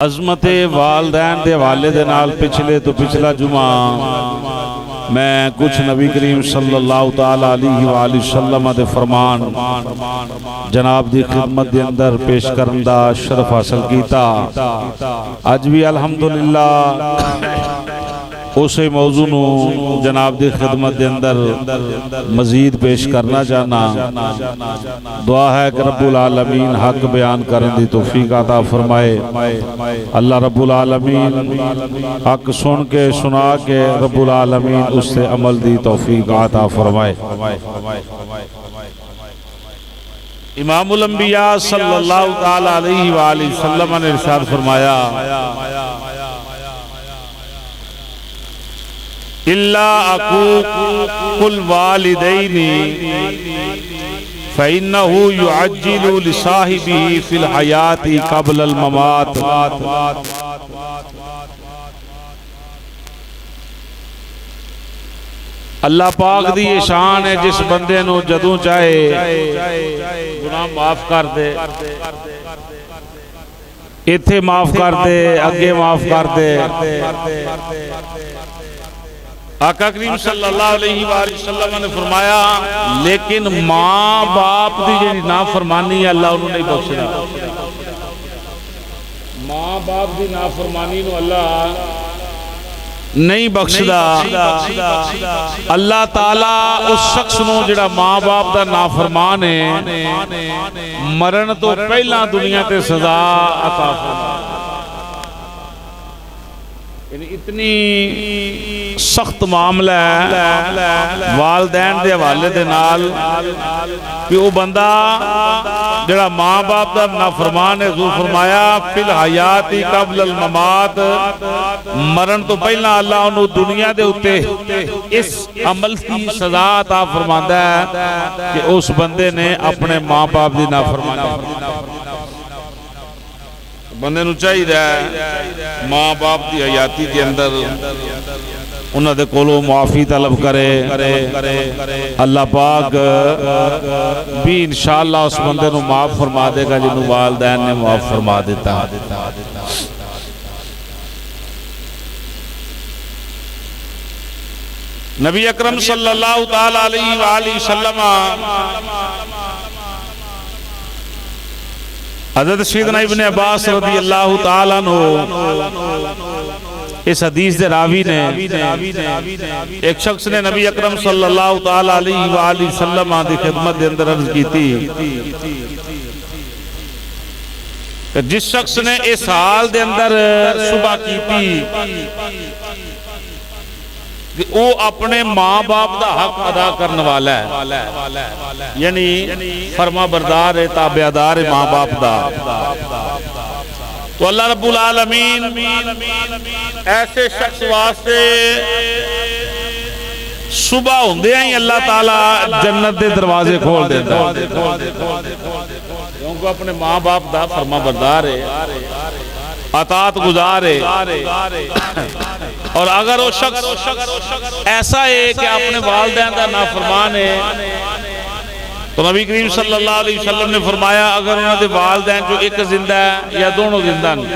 عظمت والدین دے حوالے دے نال پچھلے تو پچھلا جمعہ میں کچھ نبی کریم صلی اللہ تعالی علیہ وآلہ وسلم دے فرمان جناب دی خدمت دے اندر پیش کرن دا شرف حاصل کیتا۔ اج بھی الحمدللہ اسے موضوع نو جناب دی خدمت دے اندر مزید پیش کرنا چاہنا۔ دعا ہے کہ رب العالمین حق بیان کرن دی توفیق عطا فرمائے۔ اللہ رب العالمین حق سن کے سنا کے رب العالمین اس سے عمل دی توفیق عطا فرمائے۔ امام الانبیاء صلی اللہ تعالی علیہ وآلہ وسلم نے ارشاد فرمایا إِلَّا عَقُوقُ الْوَالِدَيْنِ فَإِنَّهُ يُعَجِّلُ لِصَاحِبِهِ فِي الْحَيَاةِ قَبْلَ الْمَمَاتِ۔ اللہ پاک دی یہ شان ہے جس بندے نو جدوں چاہے گناہ معاف کر دے، ایتھے معاف کر دے، اگے معاف کر دے۔ آقا کریم صلی اللہ علیہ وآلہ وسلم نے فرمایا لیکن ماں باپ دی جڑی نافرمانی ہے اللہ انہوں نہیں بخشنا۔ ماں باپ دی نافرمانی نو اللہ نہیں بخشدا۔ اللہ تعالیٰ اس شخص نو جڑا ماں باپ دا نافرمان ہے مرن تو پہلا دنیا تے سزا عطا فرمائے۔ یعنی اتنی سخت معاملہ ہے والدین دے حوالے دے نال کہ وہ بندہ جڑا ماں باپ دا نافرمان ہے، حضور فرمایا فی الحیات قبل الممات، مرن تو پہلا اللہ انہوں دنیا دے اتے اس عمل کی سزا عطا فرماندا ہے کہ اس بندے نے اپنے ماں باپ دی نافرمانی۔ بندے نو چاہیے ہے ماں باپ دی حیاتی کے اندر انہاں دے کولوں معافی طلب کرے۔ اللہ پاک بھی انشاءاللہ اس بندے نو معاف فرما دے گا جنہوں والدین نے معاف فرما دیتا۔ نبی اکرم صلی اللہ تعالی علیہ وآلہ وسلم حضرت سیدنا ابن عباس رضی اللہ تعالیٰ عنہ اس حدیث دے راوی نے ایک شخص نے نبی اکرم صلی اللہ تعالیٰ علیہ وآلہ وسلم دی خدمت دے اندر عرض کی تھی کہ جس شخص نے اس حال دے اندر صبح کی تھی کہ وہ اپنے ماں باپ دا حق ادا کرنے والا ہے، یعنی فرما بردار ہے، تابعدار ہے ماں باپ دا، تو اللہ رب العالمین ایسے شخص واسطے صبح ہوندے ہیں اللہ تعالیٰ جنت دے دروازے کھول دیتا ہے، کیونکہ اپنے ماں باپ دا فرما بردار ہے، اطاعت گزار ہے۔ اور اگر وہ شخص ایسا ہے کہ اپنے والدین دا نافرمان ہے تو نبی کریم صلی اللہ علیہ وسلم نے فرمایا اگر انہوں نے والدین جو ایک زندہ ہے یا دونوں زندہ نہیں،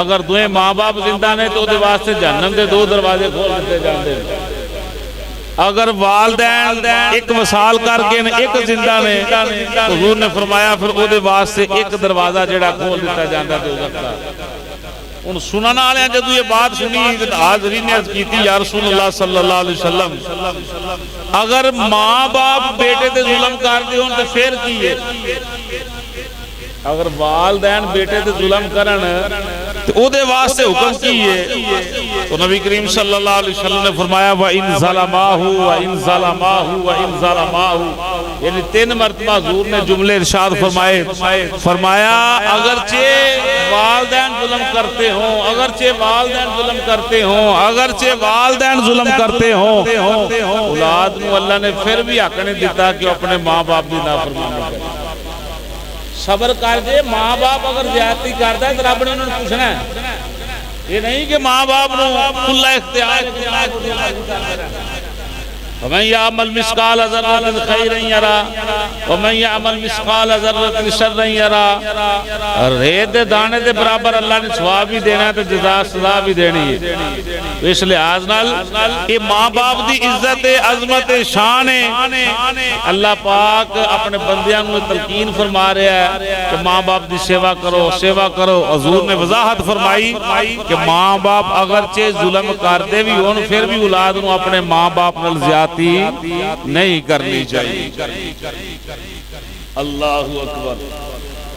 اگر دوئے ماں باپ زندہ نہیں تو دے واسطے جہنم دے دو دروازے کھول دیتے جاندے۔ اگر والدین ایک وصال کر کے ایک زندہ نے تو حضور نے فرمایا پھر وہ دے واسطے ایک دروازہ جڑا کھول دیتا جاندہ دوزخ دا۔ ان سننا آلے ہیں جدو یہ بات سنی حاضرین نے عرض کی تھی یا رسول اللہ صلی اللہ علیہ وسلم اگر ماں باپ بیٹے تے ظلم کر دے ہوں تو پھر کی ہے؟ اگر والدین بیٹے تے ظلم کرن تو او دے واسطے حکم کی ہے؟ تو نبی کریم صلی اللہ علیہ وسلم نے فرمایا وَإِن ظَلَمَاهُ وَإِن ظَلَمَاهُ وَإِن ظَلَمَاهُ، یعنی 3 مرتبہ حضور نے جملے ارشاد فرمایا اگرچہ والدین ظلم کرتے ہوں، اگرچہ والدین ظلم کرتے ہوں، اگرچہ والدین ظلم کرتے ہوں، اولاد نو اللہ نے پھر بھی حق نہیں دیتا کہ اپنے ماں باپ دی نافرمانی کرے۔ صبر کر دے، ماں باپ اگر زیادتی کرتا ہے تو رب نے انہوں نے پوچھنا ہے، یہ نہیں کہ ماں باپ نو کھلا اختیار ومن يعمل مثقال ذرة خيرا يرى ومن يعمل مثقال ذرة شرا يرى. ریت دے دانے دے برابر اللہ نے ثواب بھی دینا ہے تو جزا سزا بھی دینی ہے. اس لحاظ نال یہ ماں باپ دی عزت عظمت شان ہے. اللہ پاک اپنے بندیاں کو تلقین فرما رہا ہے کہ ماں باپ دی سیوا کرو سیوا کرو. حضور نے وضاحت فرمائی کہ ماں باپ اگرچہ ظلم کردے بھی ہون پھر بھی اولاد نو اپنے ماں باپ نال زیادتی نہیں کرنی چاہیے. اللہ اکبر.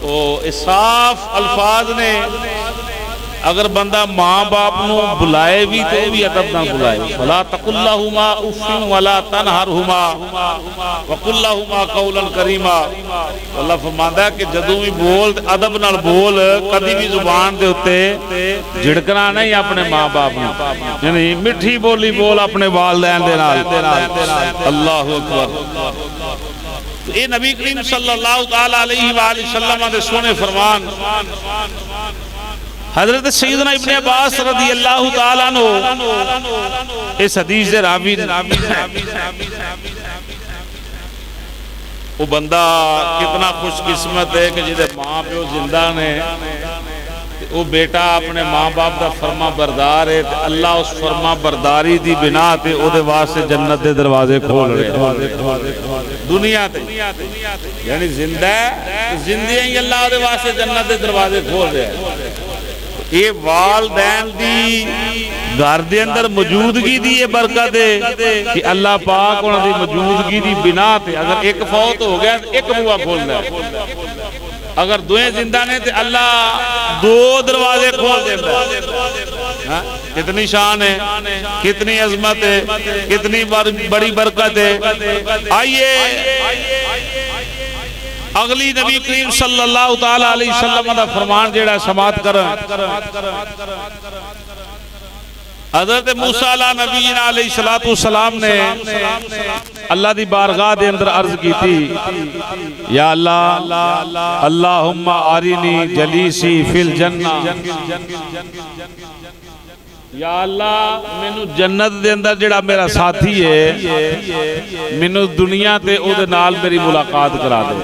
او صاف الفاظ نے اگر بندہ ماں باپ نو بلائے بھی تو بھی ادب نہ بلائے. فلا تقل لهما اف ولا تنهرهما وقل لهما قولا کریما. اللہ فرماتا ہے کہ جدوں بھی بول ادب نال بول, کبھی بھی زبان دے اوتے جھڑکنا نہیں اپنے ماں باپ نو, یعنی میٹھی بولی بول اپنے والدین دے نال. اللہ اکبر. یہ نبی کریم صلی اللہ تعالی علیہ وآلہ وسلم دے سونے فرمان. حضرت سیدنا ابن عباس رضی اللہ تعالیٰ عنہ اس حدیث دے راوی وہ بندہ کتنا خوش قسمت ہے کہ جدے ماں پیو زندہ نے وہ بیٹا اپنے ماں باپ دا فرما بردار ہے. اللہ اس فرما برداری دی بنا تے او دے واسطے جنت دے دروازے کھول رہے دنیا تے, یعنی زندہ زندگی ہی اللہ دے واسطے جنت دے دروازے کھول رہے ہیں. یہ والدین دی گھر دے اندر موجودگی دی یہ برکت ہے کہ اللہ پاک انہاں دی موجودگی دی بنا تے اگر ایک فوت ہو گیا تو ایک بوا کھولنا ہے, اگر دوئے زندہ نے تو اللہ دو دروازے کھول دیتا ہے. کتنی شان ہے, کتنی عظمت ہے, کتنی بڑی برکت ہے. آئیے اگلی نبی کریم صلی اللہ تعالی علیہ وسلم دا فرمان جیڑا سماعت کریں. حضرت موسیٰ علیہ نبینا علیہ السلام نے اللہ دی بارگاہ دے اندر عرض کی تھی, یا اللہ اللہم آرینی جلیسی فی الجنہ. یا اللہ مینو جنت دے اندر جڑا میرا ساتھی ہے مینو دنیا تے او دے نال میری ملاقات کرا دے.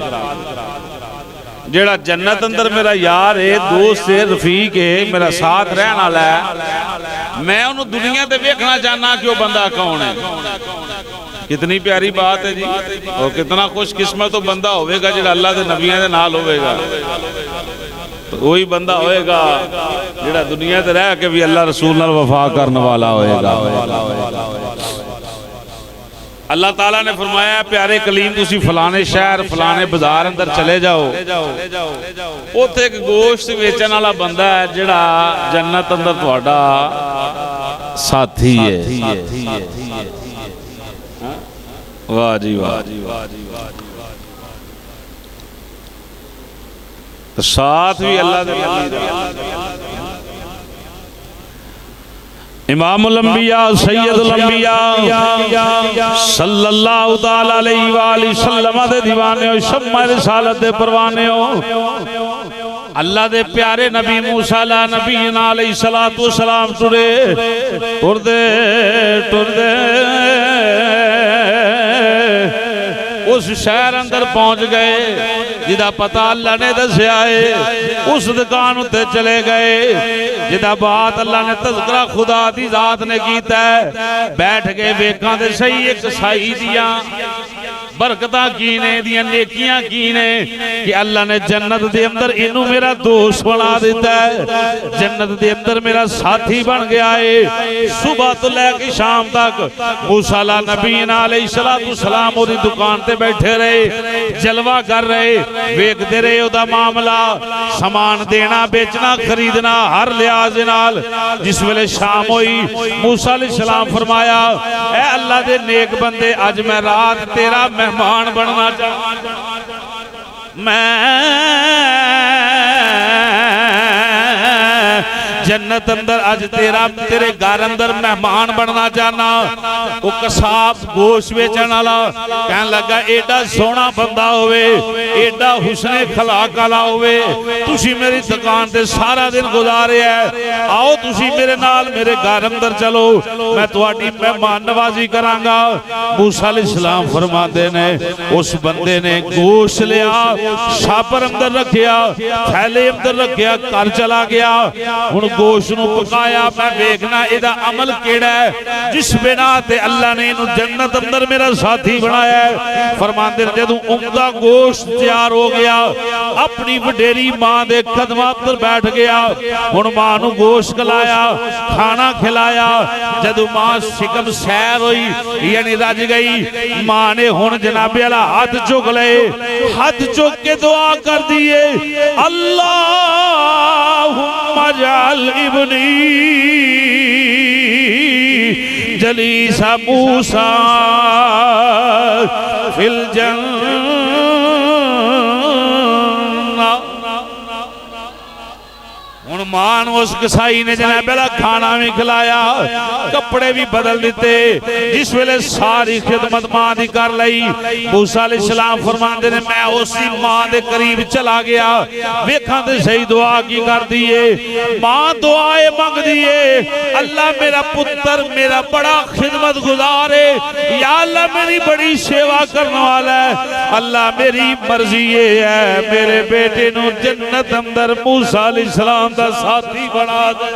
جڑا جنت اندر میرا یار ہے, دوست ہے, رفیق ہے, میرا ساتھ رہنا ہے, میں انہوں دنیا تے دیکھنا چاہنا کہ وہ بندہ کون ہے. کتنی پیاری بات ہے جی, اور کتنا خوش قسمت تو بندہ ہوئے گا جڑا اللہ دے نبیوں دے نال ہوئے گا. وہی بندہ ہوئے گا جڑا دنیا تے رہ کے بھی اللہ رسول نال وفا کرنے والا ہوئے گا. اللہ تعالیٰ نے فرمایا پیارے کلیم تسی فلانے شہر فلانے بازار اندر چلے جاؤ, اوتھے ایک گوشت بیچن والا بندہ ہے جڑا جنت اندر تہاڈا ساتھی ہے. واہ جی واہ. ساتھ بھی اللہ دے امام الانبیاء سید الانبیاء صلی اللہ تعالی علیہ وآلہ وسلم دے دیوانے ہو, شمع رسالت دے پروانے ہو. اللہ دے پیارے نبی موسیٰ علیہ نبینا علیہ السلام ٹردے اس شہر اندر پہنچ گئے جدا پتہ اللہ نے دسیا ہے. اس دکان اتے چلے گئے جدا بات اللہ نے تذکرہ خدا دی ذات نے کیتا ہے. بیٹھ گئے ویکاں دے صحیح ایک سائی دیاں برکتاں کینے دیاں نیکیاں کینے کہ اللہ نے جنت دے اندر انہوں میرا دوست بنا دیتا ہے, جنت دے اندر میرا ساتھی بن گیا ہے. صبح تو لے کے شام تک موسیٰ علیہ نبینا علیہ السلام اور دکان تے بیٹھے رہے, جلوہ کر رہے, ویک دے رہے دا معاملہ سامان دینا بیچنا خریدنا ہر لحاظ نال. جس ویلے شام ہوئی موسیٰ علیہ السلام فرمایا, اے اللہ دے نیک بندے اج میں رات تیرا مہمان بننا چاہتا, میں جنت اندر اج تیرے گھر اندر مہمان بننا چاہنا. وہ قصاب گوشت بیچن والا کہن لگا ایڈا سونا بندہ ہوئے, ایڈا حسن اخلاق والا ہوئے, تسی میری دکان تے سارا دن گزارے ہے, آؤ تسی میرے نال میرے گھر اندر چلو, میں تواڈی مہمان نوازی کرانگا. موسیٰ علیہ السلام فرماتے نے اس بندے نے گوشت لیا, شاپر اندر رکھیا, تھیلے اندر رکھیا, گھر چلا گیا. ہن گوشت نو پکایا, میں ویکھنا ایدا عمل کیڑا ہے جس بنا تے اللہ نے انہوں جنت اندر میرا ساتھی بنایا ہے. فرماندے نے جدوں عمدہ گوشت تیار ہو گیا, اپنی وڈیری ماں دے قدمات پر بیٹھ گیا. ہن ماں نو گوشت کھلایا, کھانا کھلایا. جدوں ماں شکم سیر ہوئی یعنی رج گئی, ماں نے ہن جناب والا ہاتھ چک لے, ہاتھ چک کے دعا کر دیے, اللہم اجعل ابنی جلیس موسیٰ فی الجنہ. ہن ماں نو اس کسائی نے جناب والا کھانا بھی کھلایا, کپڑے بھی بدل دیتے. جس ویلے ساری خدمت ماں دی کر لئی, موسیٰ علیہ السلام فرماندے نے میں اسی ماں دے قریب چلا گیا, ویکھاں تے صحیح دعا کی کر دیے. ماں دعائے مانگ دیے, اللہ میرا پتر میرا بڑا خدمت گزار ہے, یا اللہ میری بڑی سیوا کرنے والا ہے, اللہ میری مرضی یہ ہے میرے بیٹے نو جنت اندر موسیٰ علیہ السلام دا ساتھی بنا دے.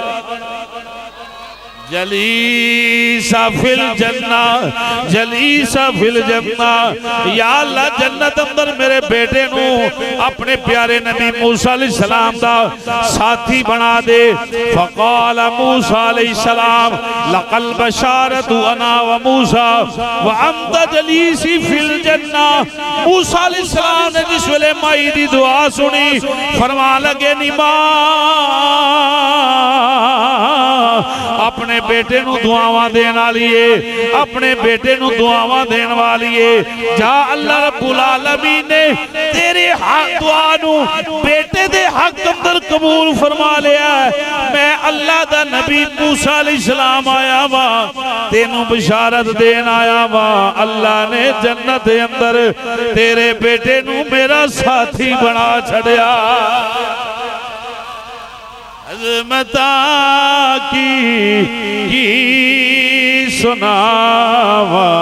جلیسا فی الجنہ, جلیسا فی الجنہ, یا اللہ جنت اندر میرے بیٹے نو اپنے پیارے نبی موسیٰ علیہ السلام دا ساتھی بنا دے. فقال موسیٰ علیہ السلام لقل بشارت انا و موسیٰ وانت جلیسی فی الجنہ. موسیٰ علیہ السلام نے جس ویلے مائی دی دعا سنی, فرما لگے نی اپنے بیٹے نو دعاواں دین والیے, اپنے بیٹے نو دعاواں دین والیے. جا اللہ رب العالمین نے تیرے حق دعا نو بیٹے دے حق اندر قبول فرما لیا ہے. میں اللہ دا نبی موسیٰ علیہ السلام آیا وا, تینوں بشارت دین آیا وا, اللہ نے جنت اندر تیرے بیٹے نو میرا ساتھی بنا چھڑیا. عظمتہ کی سناوا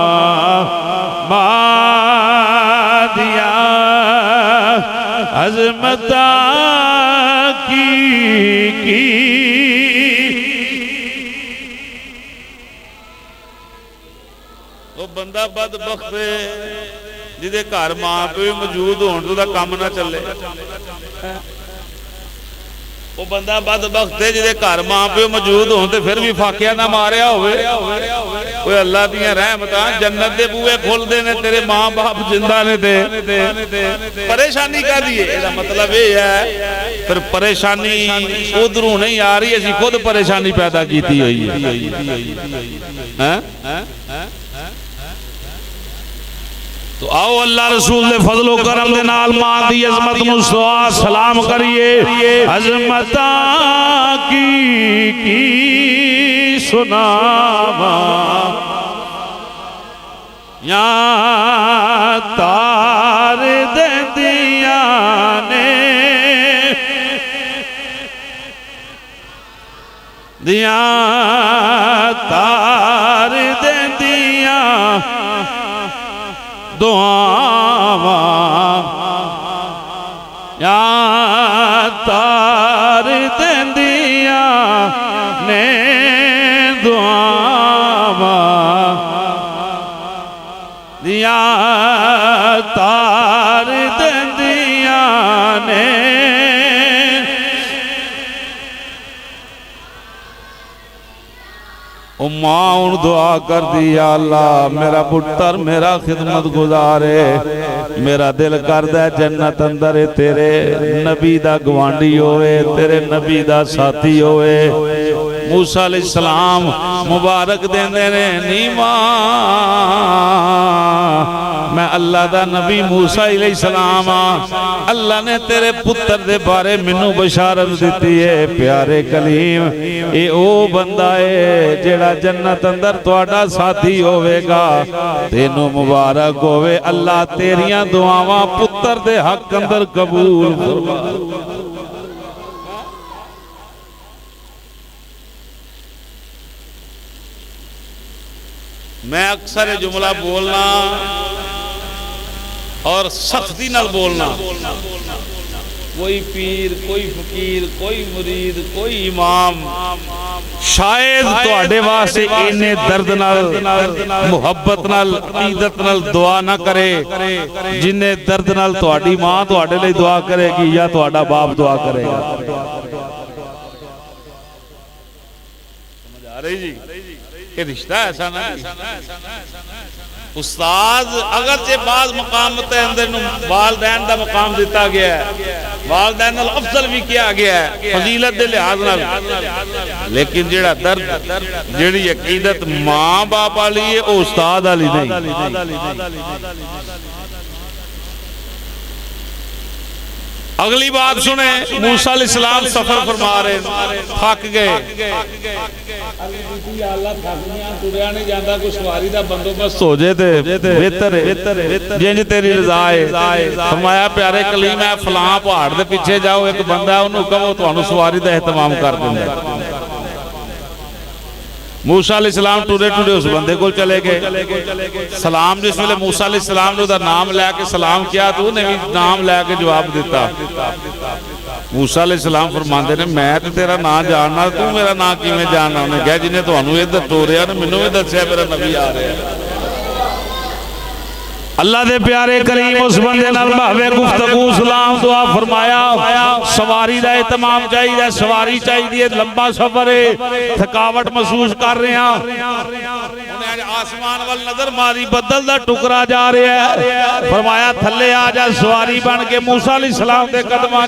مادیا, عظمتہ کی وہ بندہ بدبخت ہے جدے گھر ماں پیو موجود ہون تو دا کام نہ چلے. وہ بندہ بدبخت ہے جدے گھر ماں پیو موجود ہون تے پھر بھی فاقیہ نہ ماریا ہوئے. کوئی اللہ دیاں رحمتاں جنت دے بوئے کھول دے نے, تیرے ماں باپ زندہ نے دے پریشانی کا دیئے. ایسا مطلب یہ ہے پھر پریشانی ادھروں نہیں آ رہی, اسی خود پریشانی پیدا کیتی ہوئی ہے. تو آؤ اللہ رسول دے فضل و کرم دے نال ماں دی عظمت مصطفیٰ سلام کریے. عظمتہ کی سناوا یا تار دے دیا نے, دیا تار دے دیا دعاواں, یا تار دیندیاں نے دعاواں, یا تار دیندیاں نے. ماں ان دعا کر دی, یا اللہ میرا پتر میرا خدمت گزارے, میرا دل کردہ جنت اندر تیرے نبی دا گوانڈی ہوئے, تیرے نبی دا ساتھی ہوئے. موسیٰ علیہ السلام مبارک دیندے نے نہیں ماں میں اللہ دا نبی موسیٰ علیہ السلام اللہ نے تیرے پتر دے بارے منو بشارت دیتی ہے پیارے کلیم اے او بندہ ہے جیڑا جنت اندر تواڈا ساتھی ہوئے گا تینوں مبارک ہوئے اللہ تیریاں دعاواں پتر دے حق اندر قبول فرما میں اکثر جملہ بولنا اور سختی نال بولنا کوئی پیر کوئی فقیر کوئی مرید کوئی امام شاید تواڈے واسطے اینے درد نال محبت نال عقیدت نال دعا نہ کرے جننے درد نال تواڈی ماں تواڈے لئی دعا کرے گی یا تواڈا باپ دعا کرے گا سمجھ آ رہی جی کہ رشتہ ایسا نہ استاد اگرچہ بعض مقامت اندر والدین دا مقام دیتا گیا ہے والدین الافضل بھی کیا گیا ہے فضیلت دے لحاظ نال لیکن جیڑا درد جیڑی عقیدت ماں باپ والی ہے او استاد والی نہیں اگلی بات سنیں موسیٰ علیہ السلام سفر فرما رہے تھک گئے اللہ تھکنیاں ٹریا نہیں جاندہ کوئی سواری دا بندوبست ہو جائے تھے بہتر ہے جنج تیری رضا ہے فرمایا پیارے کلیم ہے فلاں پہاڑ دے پیچھے جاؤ ایک بندہ ہے انہوں کہو تو انہوں سواری دا اہتمام کر دیں موسیٰ علیہ السلام ٹورے اس بندے کو چلے گئے سلام جس میں موسیٰ علیہ السلام نے ادھر نام لے کے سلام کیا تو انہیں بھی نام لے کے جواب دیتا موسیٰ علیہ السلام فرماندے نے میں تو تیرا نام جاننا تو میرا نام کی میں جاننا انہیں کہا جنہیں تو انہوں ادھر ٹورے ہیں منوں ادھر سے میرا نبی آ رہے ہیں اللہ دے پیارے کریم اس بندے نال بہوے گفتگو سلام دعا فرمایا سواری دا اہتمام چاہیے سواری چاہیے لمبا سفر ہے تھکاوٹ محسوس کر رہے ہیں انہیں آسمان وال نظر ماری بدل دا ٹکرا جا رہا ہے فرمایا تھلے آ جا سواری بن کے موسیٰ علیہ السلام دے قدماں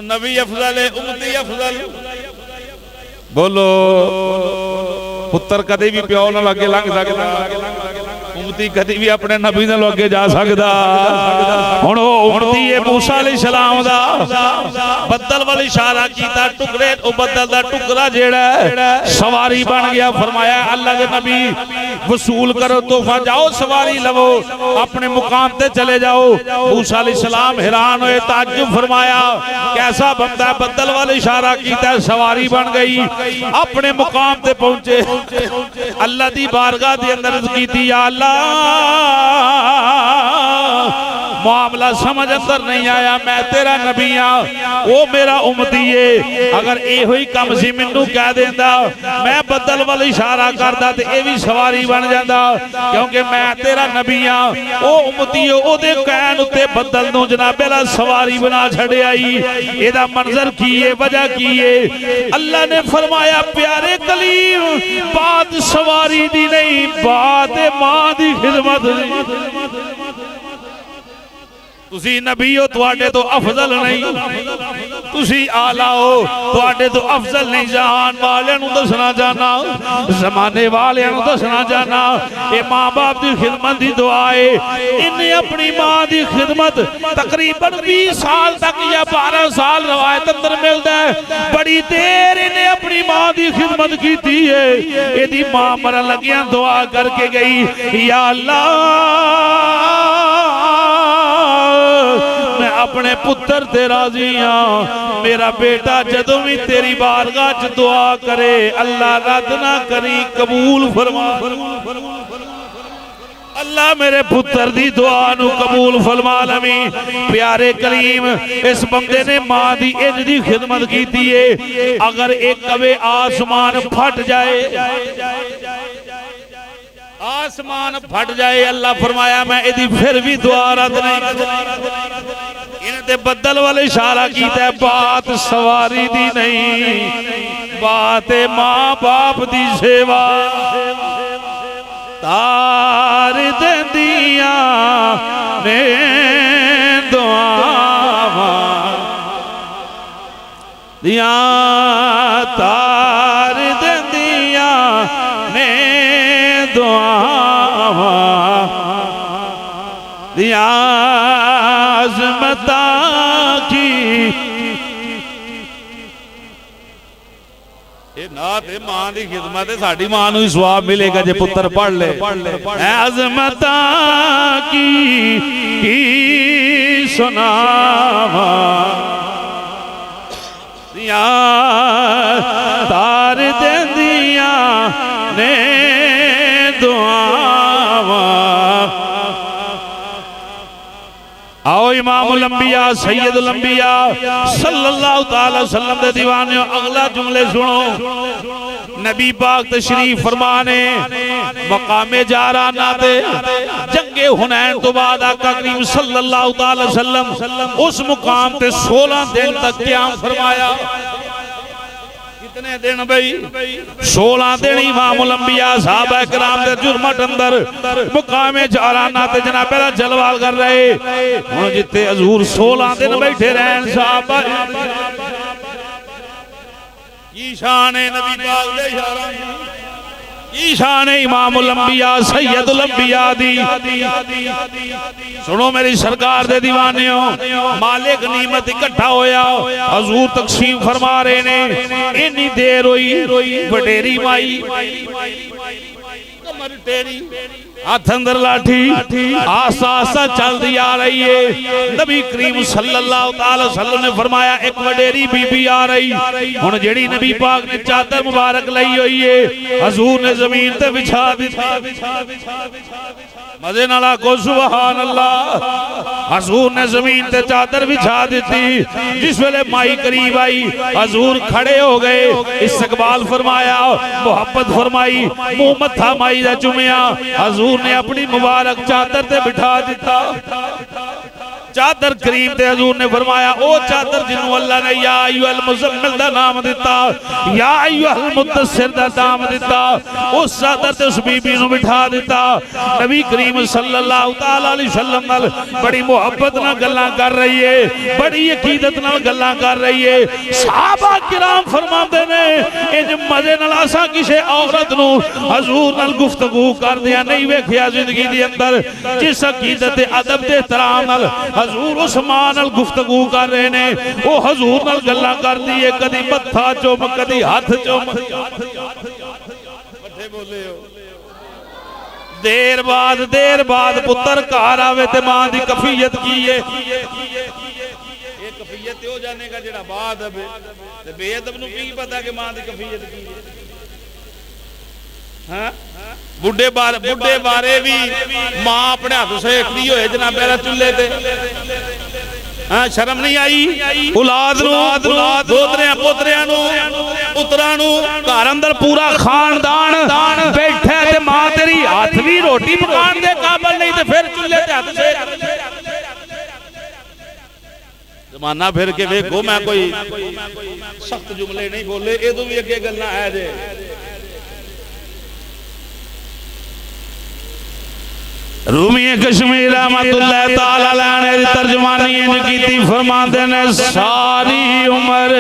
نبی افضل ہے امتی افضل بولو پتر کدی بھی پیو نہ لگے لنگ سکتا امتی کدی بھی اپنے نبی نہ لگے جا سکتا ہن او امتی ہے موسیٰ علیہ السلام دا بدل والی اشارہ کیتا ٹکڑے او بدل دا ٹکڑا جیڑا ہے سواری بن گیا فرمایا اللہ دے نبی وصول کرو تحفہ جاؤ سواری لو اپنے مقام تے چلے جاؤ موسیٰ علیہ السلام حیران ہوئے تعجب فرمایا کیسا بندہ بدل والی اشارہ کیتا سواری بن گئی اپنے مقام تے پہنچے اللہ دی بارگاہ دے اندر کیتی یا اللہ معاملہ سمجھ اندر نہیں آیا میں تیرا نبی ہاں وہ میرا امتی ہے اگر اے ہوئی کم سی منو کہہ دیندہ میں بدل والی اشارہ کردہ تے اے بھی سواری بن جاندہ کیونکہ میں تیرا نبی ہاں وہ امتی ہے او دے قین اتے بدل نو جناب اللہ سواری بنا چھڑے آئی اے دا منظر کیے وجہ کیے اللہ نے فرمایا پیارے کلیم بات سواری دی نہیں بات ماں دی خدمت دی تسی نبی ہو تواڈے تو افضل نہیں تسی آلہ ہو تواڈے تو افضل نہیں جہان والے نو دسنا جانا زمانے والے نو دسنا جانا اے ماں باپ دی خدمت دی دعائے انہیں اپنی ماں دی خدمت تقریباً 20 سال تک یا 12 سال روایت اندر ملتا ہے بڑی دیر انہیں اپنی ماں دی خدمت کی تھی ہے اے دی ماں مرن لگیاں دعا کر کے گئی یا اللہ میں اپنے پتر تے راضی ہاں میرا بیٹا جدوں بھی تیری بارگاہ چ دعا کرے اللہ رد نہ کری قبول فرما اللہ میرے پتر دی دعا نو قبول فرما لمی پیارے کلیم اس بندے نے ماں دی اج دی خدمت کی دیئے اگر ایک کبھی آسمان پھٹ جائے آسمان پھٹ جائے اللہ فرمایا میں ایدی پھر بھی دعا رد نہیں انہیں تے بدل والے اشارہ کیتا ہے بات سواری دی نہیں بات ماں باپ دی سیوا تار دیندیاں نے دعا دیاں یہ نعت ماں دی خدمت ہے، ساڈی ماں نوں ہی ثواب ملے گا جے پتر پڑھ لے۔ اے عظمتاں کی سناواں تار دیندیاں نے دعاواں۔ آؤ امام الانبیاء سید الانبیاء صلی اللہ تعالی وسلم دے دیوانے اگلا جملے سنو۔ نبی پاک تشریف فرمانے مقام جارانہ دے جنگ حنین تو بعد آقا کریم صلی اللہ تعالی وسلم اس مقام تے 16 دن تک قیام فرمایا۔ کتنے دن بھئی؟ 16 دن امام الانبیاء صحابہ کرام دے جرمت اندر مقام جارانہ تے جناب پہلا جلوال کر رہے۔ انہوں جتے حضور 16 دن بیٹھے رہن صحابہ کی شان نبی پاک دے یاراں کی شان امام الانبیاء سید الانبیاء دی۔ سنو میری سرکار دے دیوانیوں، مالک نعمت اکٹھا ہویا، حضور تقسیم فرما رہے نے۔ انی دیر ہوئی وڈیری مائی کمر تیری ہاتھ اندر لاٹھی آسا آسا چل دی آ رہی ہے۔ نبی کریم صلی اللہ علیہ وسلم نے فرمایا ایک وڈیری بی بی آ رہی، ہن جیڑی نبی پاک نے چادر مبارک لئی ہوئی ہے حضور نے زمین تے بچھا دی۔ مزے نالا کو سبحان اللہ۔ حضور نے زمین تے چادر بچھا دیتی۔ جس ویلے مائی قریب آئی حضور کھڑے ہو گئے، استقبال فرمایا، محبت فرمائی، منہ متھا مائی دا چومیا۔ حضور نے اپنی مبارک چادر تے بٹھا دیتا۔ چادر کریم تے حضور نے فرمایا او چادر جنہوں اللہ نے یا ایوہ المزمل دا نام دیتا، یا ایوہ المدثر دا نام دیتا، اس چادر تے اس بی بی نو بٹھا دیتا۔ نبی کریم صلی اللہ علیہ وسلم بڑی محبت نہ گلاں کر رہی ہے، بڑی عقیدت نہ گلاں کر رہی ہے۔ صحابہ کرام فرماتے نے انج مزے نال اساں کسے عورت نو حضور نال گفتگو کر دیا نہیں ویکھیا زندگی دی اندر، جس عقیدت ادب دے احترام نال حضور عثمان نال گفتگو کر رہے نے، وہ حضور نال گلاں کر دیئے، کدی متھا چوم کدی ہاتھ چوم۔ بٹھے بولے ہو دیر بعد پتر گھر آوے تے ماں دی کفیت کیے۔ یہ کفیت ہو جانے کا جڑا بعد اب تے بے ادب نو کی پتا کہ ماں دی کفیت کی ہے۔ ہاں بڑھے بارے بھی ماں اپنے ہاتھ سے اکھلی ہوئے جناب پہلا چلے تھے، شرم نہیں آئی؟ اولاد نو دوتریاں پوتریاں نو پتراں نو گھر اندر پورا خاندان بیٹھے تے ماں تیری ہاتھ بھی روٹی پکان دے قابل نہیں تے پھر چلے تے ہاتھ سے۔ زمانہ پھر کے ویکھو میں کوئی سخت جملے نہیں بولے، اے تو بھی اگے گلاں ہے جے۔ رومی کشمیر رحمت اللہ تعالی علیہ نے ترجمانی ان کی تھی فرماتے نے ساری عمر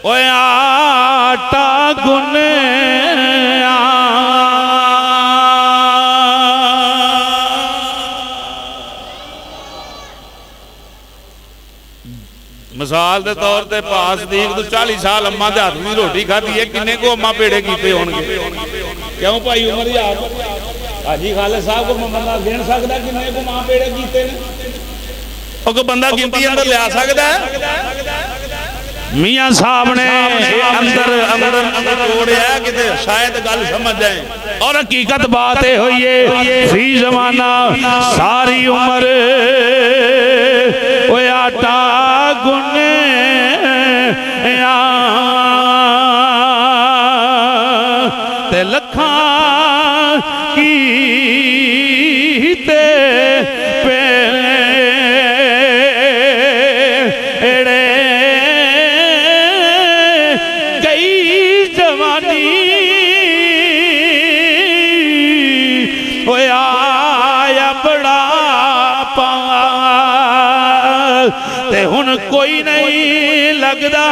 اوے آٹا گنے مثال دے طور تے پاس دیکھ تو 40 سال اممہ دے ہاتھ میں روٹی کھا دی ہے، کنے کو اممہ پیڑے کیتے ہونگے؟ کیوں پائی عمر یاد حاجی خالد صاحب کو بندہ گن سکتا ہے کنے کو ماں پیڑے کیتے ہیں؟ اور کو بندہ گنتی اندر لے آ سکتا ہے؟ میاں صاحب نے اندر جوڑے ہے کہ شاید گل سمجھ جائیں، اور حقیقت باتیں ہوئی ہے فی زمانہ ساری عمر وہ آٹا گنے تے لکھاں کیتے پیڑے گئی جوانی ہویا آیا بڑا پا تے ہن کوئی نہیں لگدا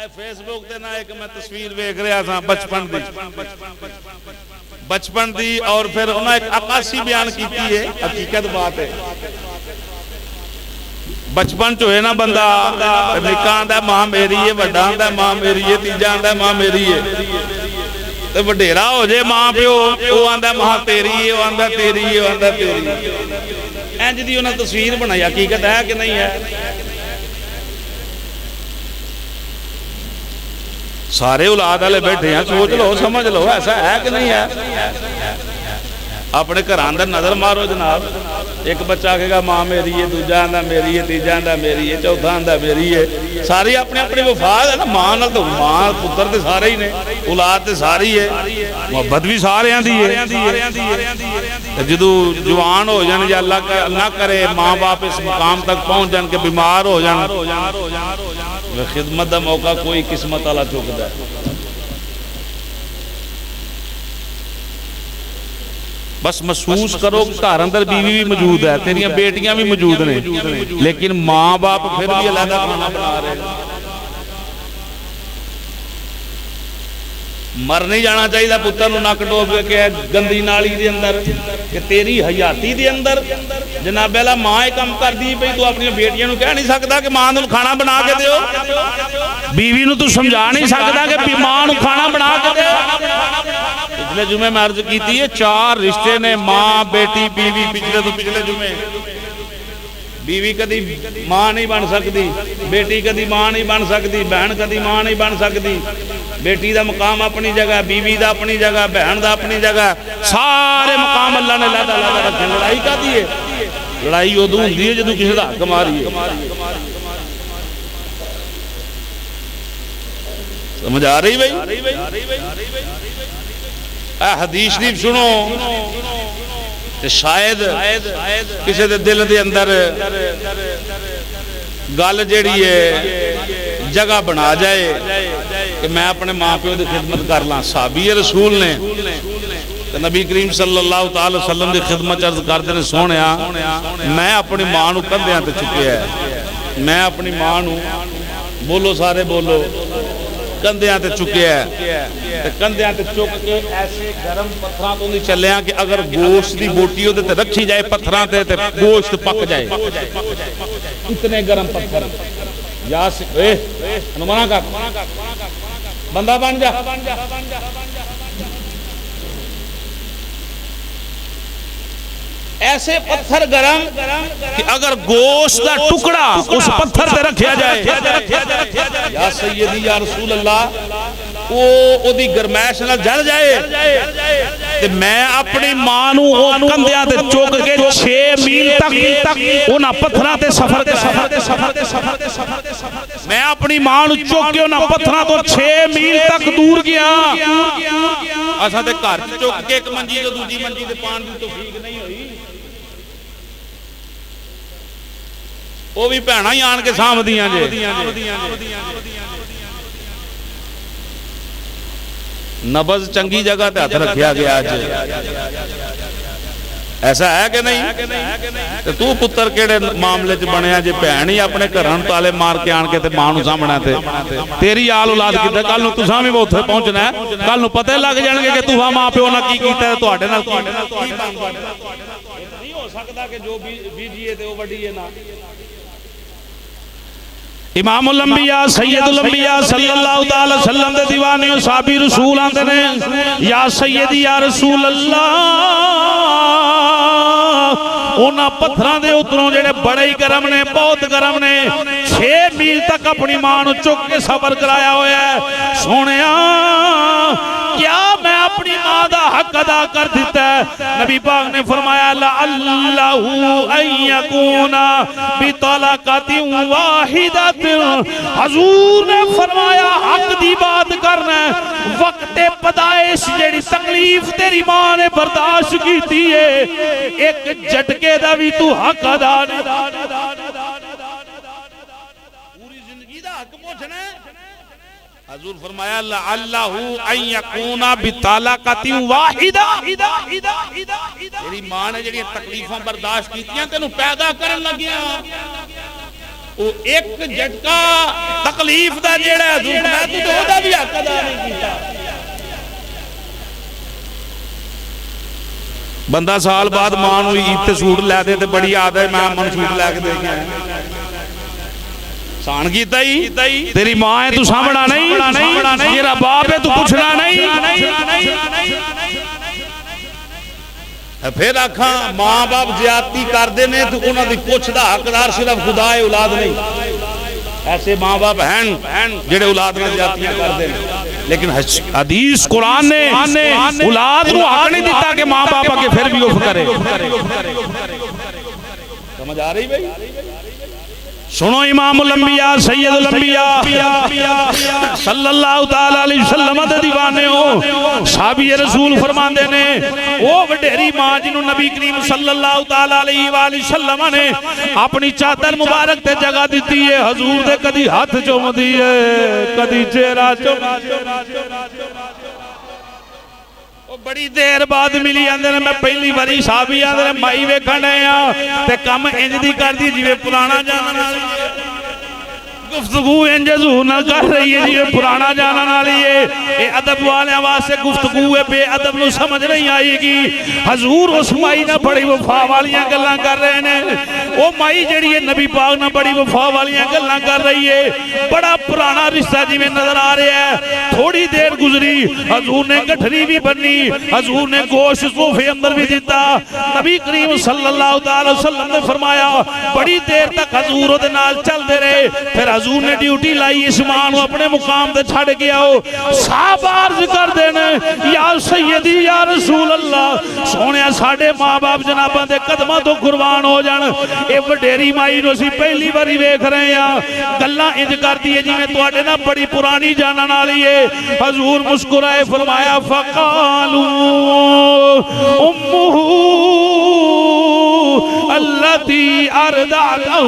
فیس بک تے نا ایک میں تصویر ویکھ رہا تھا بچپن دی اور پھر انہاں ایک عکاسی بیان کیتی ہے حقیقت بات ہے بچپن چ ہوئے نا بندہ نکا آندا ماں میری ہے وڈا آندا ماں میری ہے تیجا آندا ماں میری ہے تے وڈیرا ہو جے ماں پیو او آندا ماں تیری ہے او آندا تیری ہے او آندا تیری ہے انج دی انہاں تصویر بنائی حقیقت ہے کہ نہیں ہے سارے اولاد والے بیٹھے ہیں سوچ لو سمجھ لو ایسا ہے کہ نہیں ہے اپنے گھر اندر نظر مارو جناب ایک بچہ آکھے گا ماں میری ہے دوجا آندا میری ہے تیجا آندا میری ہے چوتھا آندا میری ہے ساری اپنے اپنے وفاد ہے نا ماں نال تو ماں پتر تے سارے ہی نے اولاد تے ساری ہے محبت بھی سارے دی ہے جدو جوان ہو جان یا اللہ نہ کرے ماں باپ اس مقام تک پہنچ جان کہ بیمار ہو جان خدمت دا موقع کوئی قسمت والا چکدا ہے بس محسوس کرو کہ گھر اندر بیوی بھی موجود ہے تیریاں بیٹیاں بھی موجود نے لیکن ماں باپ پھر بھی علیحدہ کھانا بنا رہے ہیں مر نہیں جانا چاہیے پتر نو نک ڈوب کے گندی نالی دے اندر کہ تیری حیاتی دے اندر جناب اللہ ماں کم کر دی پئی تو اپنی بیٹیاں نو کہہ نہیں سکتا کہ ماں نو کھانا بنا کے دیو بیوی نو تو سمجھا نہیں سکتا کہ ماں نو کھانا بنا کے دیو پچھلے جمعے میں عرض کیتی ہے 4 رشتے نے ماں بیٹی بیوی پچھلے جمعے بیوی کدی ماں نہیں بن سکتی بیٹی کدی ماں نہیں بن سکتی بہن کدی ماں نہیں بن سکتی بیٹی دا مقام اپنی جگہ بیوی دا اپنی جگہ بہن دا اپنی جگہ سارے مقام اللہ نے علیحدہ رکھے لڑائی کا دی ہے لڑائی ادو ہوندی ہے جدوں کسی دا حق ماری ہے سمجھ آ رہی بھائی اے حدیث شریف سنو تے شاید کسی دے دل دے اندر گل جیڑی ہے جگہ بنا جائے کہ میں اپنے ماں پیو دی خدمت کر لاں صحابی رسول نے نبی کریم صلی اللہ تعالی وسلم دی خدمت عرض کرتے نے سونیا میں اپنی ماں نو کندھیاں تے چکیا ہے میں اپنی ماں نو بولو سارے بولو کندھیاں تے چکیا ہے کندھیاں تے چک کے ایسے گرم پتھراں تو نہیں چلیا کہ اگر گوشت دی بوٹی ہوتے تے رکھی جائے پتھراں تے گوشت پک جائے اتنے گرم پتھر یا ہنمانا کا بندہ بن جا ایسے پتھر گرم کہ اگر گوشت دا ٹکڑا اس پتھر تے رکھیا جائے یا سیدی یا رسول اللہ وہ دی گرمائش نہ جل جائے تے میں اپنی ماں نو کندھیاں تے چوک کے 6 میل تک انہاں پتھراں تے سفر میں اپنی ماں نو چوک کے انہاں پتھراں تو 6 میل تک دور گیا اساں تے گھر چوک کے ایک منجی تو دوجی منجی تے پان دی توفیق نہیں ہوئی وہ بھی بھیڑاں ہی آن کے سامدیاں جے نبض چنگی جگہ تے ہاتھ رکھیا گیا ایسا ہے کہ نہیں تو پتر کیڑے معاملے چ بنیا جے بھین ہی اپنے گھراں تالے مار کے آن کے تے ماں نو سامنا تے تیری آل اولاد کیتا کل نو تساں وی اوتھے پہنچنا ہے کل نو پتہ لگ جان گے کہ تساں ماں پیو نال کی کیتا ہے تواڈے نال کی نہیں ہو سکدا کہ جو بیجیے تے او وڈی ہے نا امام الانبیاء سید الانبیاء صلی اللہ تعالی وسلم دے دیوانے و صحابی رسول آندے نے یا سیدی یا رسول اللہ اونا پتھراں دے اتروں جڑے بڑے ہی گرم نے بہت گرم نے 6 میل تک اپنی ماں نو چک کے سفر کرایا ہویا ہے سونیا کیا میں اپنی ماں دا حق ادا کر دیتا ہے نبی پاک نے فرمایا لَعَلَّهُ أَن يَكُونَ بِطَلَقَةٍ وَاحِدَةٍ حضور نے فرمایا حق دی بات کرنا ہے وقت پیدائش جیڑی تکلیف تیری ماں نے برداشت کیتی ہے ایک جھٹکے دا بھی تو حق ادا نہیں پوری زندگی دا حق پوچھنا ہے حضور فرمایا لَعَلَّهُ أَن يَكُونَ بِطَلَقَةٍ وَاحِدَةٍ تیری ماں نے جڑی تکلیفاں برداشت کیتیاں تینوں پیدا کرن لگیاں وہ ایک جھٹکا تکلیف دا جیڑا حضور فرمایا حق ادا نہیں کیتا. بندہ سال بعد ماں نوں عید تے سوٹ لے دے تے بڑی عادت ہے میں من سوٹ لے کے دے کے آیا. سان کیتا ہی تیری ماں ہے تو سامنا نہیں, تیرا باپ ہے تو پوچھنا نہیں. پھر آکھاں ماں باپ زیادتی کردے نے تو انہاں دی پوچھ دا حقدار صرف خدا ہے, اولاد نہیں. ایسے ماں باپ ہیں جڑے اولاد میں زیادتیاں کردے نے, لیکن حدیث قرآن نے اولاد کو حق نہیں دیتا کہ ماں باپ کے پھر بھی اف کرے. سمجھ آ رہی بھائی؟ سنو امام الانبیاء سید الانبیاء صلی اللہ تعالی علیہ وسلم دے دیوانے ہو صحابی رسول فرماندے نے او وڈیری ماں جنوں نبی کریم صلی اللہ تعالی علیہ وآلہ وسلم نے اپنی چادر مبارک تے جگہ دیتی ہے, حضور دے کدی ہاتھ چوم دیے کدی چہرہ چوم. بڑی دیر بعد ملی آندے نے میں پہلی باری صحابی آندے نے مائی ویکھن آیا تے کم انج دی کر دی جویں پرانا جانن والی گفتگو انج حضور نہ کر رہی ہے جویں پرانا جانن والی ہے. اے ادب والے واسطے گفتگو ہے, بے ادب نو سمجھ نہیں آئے گی. حضور اس مائی نہ بڑی وفا والیاں گلاں کر رہے نے, او مائی جڑی ہے نبی پاک نہ بڑی وفا والیاں گلاں کر رہی ہے. بڑا پرانا رشتہ جویں نظر آ رہا ہے. تھوڑی دیر گزری حضور نے گٹھری بھی بنی, حضور نے گوشت صوفے اندر بھی دیتا. نبی کریم صلی اللہ تعالی وسلم نے فرمایا بڑی دیر تک حضور دے نال چل دے رہے. پھر حضور نے ڈیوٹی لائی اس ماں نو اپنے مقام تے چھڑ گیا. صحابہ عرض کر دینے یا سیدی یا رسول اللہ سونے ساڑے ماں باپ جناباں دے قدمہ تو قربان ہو جان. اے وڈیری مائی نو سی پہلی باری ویکھ رہے ہیں گلاں انج کرتی ہے جی میں تواڈے نال بڑی پرانی جانن والی ہے. حضور مسکرائے فرمایا فقالوا امہ اللتی اردعتہ.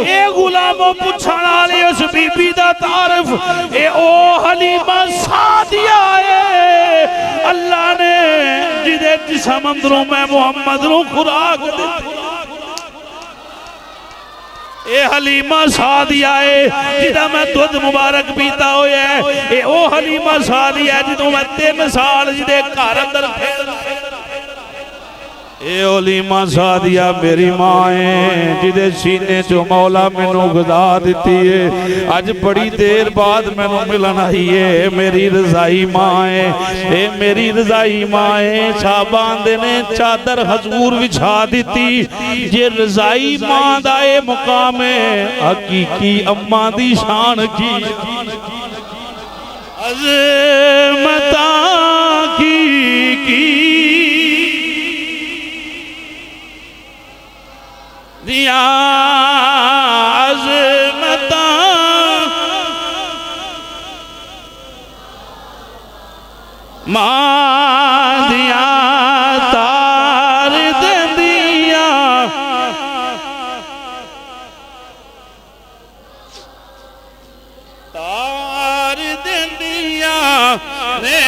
اے غلاموں پوچھن والی اس بی بی دا تعارف اے او حلیمہ سعدیہ ہے اللہ نے جدے جسم اندروں میں محمد نو خوراک دیتی. اے حلیمہ سعدیہ ہے جدہ میں دودھ مبارک پیتا ہویا ہے. اے او حلیمہ سعدیہ ہے جدوں میں 3 سال جدے گھر اندر پھیل. اے حلیمہ سعدیہ میری ماں ہے جدے سینے جو مولا میں نو غذا دیتی ہے. آج بڑی دیر بعد میں نو ملن آئی ہے, میری رضائی ماں ہے, اے میری رضائی ماں ہے. صحابان دے نے چادر حضور بچھا دیتی. یہ رضائی ماں دائے مقام ہے, حقیقی اماں دی شان کی عظمتاں کی دیا عظمتاں ماں دیا تار دیا تار دیا نے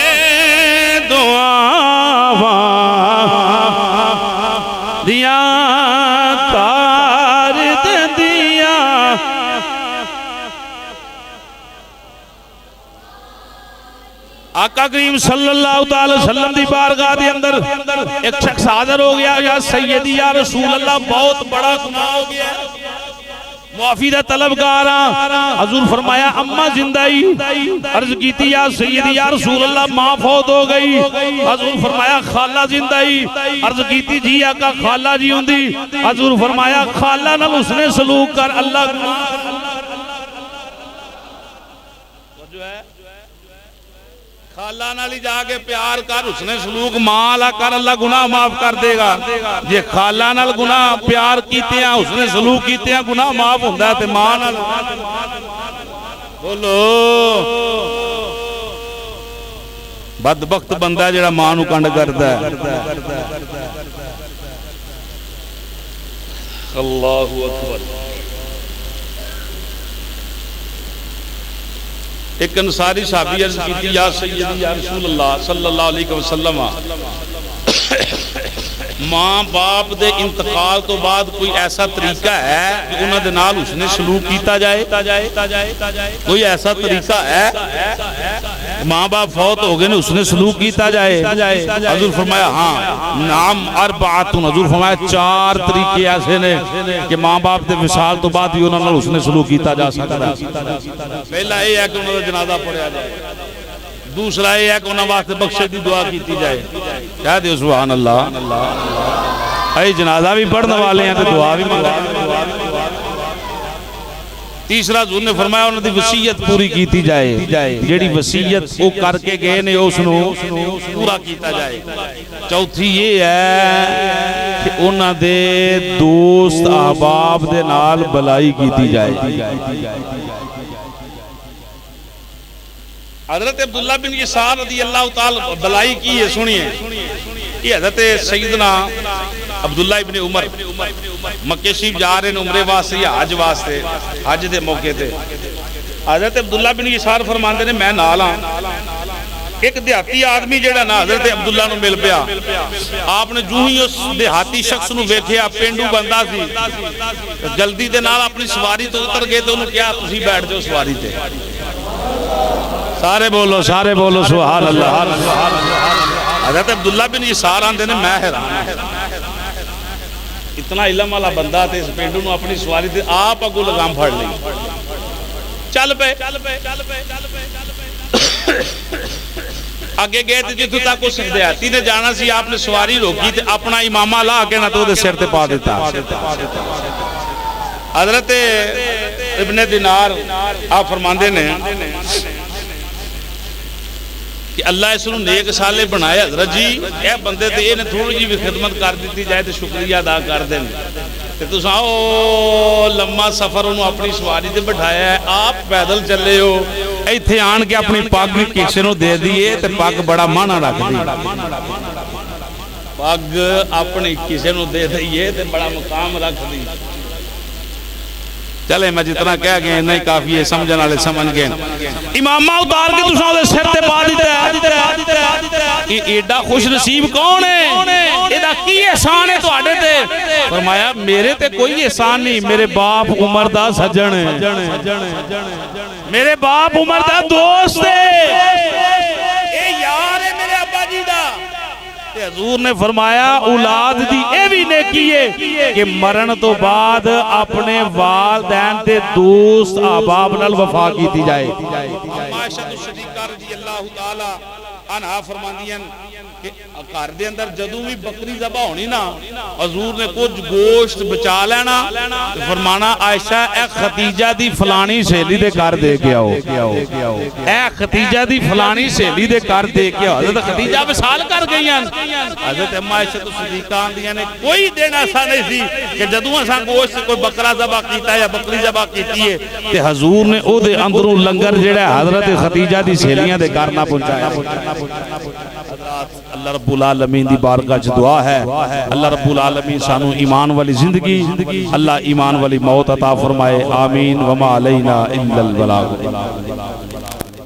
دعا دیا آقا کریم صلی اللہ تعالی وسلم دی بارگاہ دے اندر ایک شخص حاضر ہو گیا یا سیدی یا رسول اللہ بہت بڑا گناہ ہو گیا معافی دا طلبگاراں. حضور فرمایا اماں زندائی. عرض کیتی یا سیدی یا رسول اللہ ماں فوت ہو گئی. حضور فرمایا خالہ زندائی. عرض کیتی جی آقا خالہ جی ہوندی. حضور فرمایا خالہ نال اس نے سلوک کر اللہ خالہ نالی جا کے پیار کر اس نے سلوک مالا کر اللہ گناہ معاف کر دے گا. جے خالہ نال گناہ پیار کیتے ہیں اس نے سلوک کیتے ہیں گناہ معاف ہوندہ ہے تے ماں نال بولو بدبخت بندہ جڑا ماں نو کنڈ کردا ہے. اللہ اکبر. ایک انصاری صحابی عرض کی تھی یا سیدی یا رسول اللہ صلی اللہ علیہ وسلم ماں باپ دے انتقال تو بعد کوئی ایسا طریقہ ہے کہ انہاں دے نال اس نے سلوک کیتا جائے, کوئی ایسا طریقہ ہے. ماں باپ فوت ہو گئے نے حسن سلوک کیتا جائے؟ حضور فرمایا ہاں نعم اربعاتن، حضور فرمایا 4 طریقے ایسے نے کہ ماں باپ دے وصال تو بعد بھی انہاں نال حسن سلوک کیتا جا سکتا ہے۔ پہلا یہ ہے کہ انہاں دا جنازہ پڑھیا جائے، دوسرا یہ ہے کہ انہاں واسطے بخشش دی دعا کیتی جائے، کہہ دیو سبحان اللہ۔ اے جنازہ بھی پڑھنے والے ہیں تو دعا بھی منگا۔ تیسرا حضور نے فرمایا انہوں نے وصیت پوری کیتی جائے، جیڑی وصیت وہ کر کے گئے نے اس نو پورا کیتا جائے۔ چوتھی یہ ہے کہ انہوں دے دوست احباب دے نال بلائی کیتی جائے۔ حضرت عبداللہ بن یسار رضی اللہ تعالی بلائی کی ہے، سنیے، یہ حضرت سیدنا عبداللہ ابن عمر مکہ شریف جا رہے ہیں عمرے واسطے یا حج واسطے، حج دے موقع تے حضرت عبداللہ بن یسار فرماندے نے میں نال ہاں، ایک دیہاتی آدمی جڑا نا حضرت عبداللہ نو مل پیا، آپ نے جو ہی اس دیہاتی شخص نو ویکھیا پینڈو بندہ سی، جلدی دے نال اپنی سواری تو اتر گئے تو انہوں کیا تسی بیٹھ جاؤ سواری تے، سارے بولو سبحان اللہ۔ حضرت عبداللہ بن یسار آندے نے میں حیران، اتنا علم والا بندہ تے اس پینڈو نو اپنی سواری تے آپ اگو لگام پھڑ لی، چل پے آگے گئے تھے جتو تک اس دیہاتی نے جانا سی، آپ نے سواری روکی تے اپنا امامہ لا کے نہ تو دے سر تے پا دیتا۔ حضرت ابن دینار آپ فرماندے نے کہ اللہ اس نے نیک سالے بنائے، حضرت جی اے بندے تے یہ نے تھوڑی جی بھی خدمت کر دیتی جائے تو شکریہ ادا کر دیں، تو ساؤ لمبا سفر انہوں اپنی سواری تے بٹھایا ہے، آپ پیدل چلے ہو، ایتھے آن کے اپنی پاگ کسی نو دے دیئے تے پاگ بڑا مانا رکھ دی، پاگ اپنی کسی نو دے دیئے تے بڑا مقام رکھ دی۔ چلے میں جتنا کہہ گئے نہیں کافی ہے، سمجھن والے سمجھ گئے۔ امامہ اتار کے تساں دے سر تے پا دیتا ہے، ایڈا خوش نصیب کون ہے؟ ایڈا کی احسان ہے تواڈے تے؟ فرمایا میرے تے کوئی احسان نہیں، میرے باپ عمر دا سجن ہے، میرے باپ عمر دا دوست ہے، اے یار ہے میرے ابا جی دا۔ حضور نے فرمایا اولاد دی اے بھی نیکی ہے کہ مرن تو بعد اپنے والدین تے دوست احباب نال وفا کیتی جائے۔ عائشہ صدیقہ رضی اللہ تعالی عنہا فرماندیاں کہ گھر دے اندر جدوں بھی بکری ذبح ہونی نا، حضور نے کچھ گوشت بچا لینا، فرمانا عائشہ اے ختیجہ دی فلانی سہیلی دے گھر دے کے آؤ، اے ختیجہ دی فلانی سہیلی دے گھر دے کے آؤ۔ حضرت ختیجہ وصال کر گئی ہیں، حضرت اما عائشہ صدیقہ آندیاں نے کوئی دن ایسا نہیں سی کہ جدوں اساں گوشت کوئی بکرا ذبح کیتا ہے یا بکری ذبح کیتی ہے تے حضور نے او دے اندروں لنگر جڑا حضرت ختیجہ دی سہیلیاں دے گھر نہ پہنچایا۔ اللہ رب العالمین دی بارگاہ چ دعا ہے، اللہ رب العالمین سانو ایمان والی زندگی، اللہ ایمان والی موت عطا فرمائے، آمین۔ وما علینا الا البلاغ۔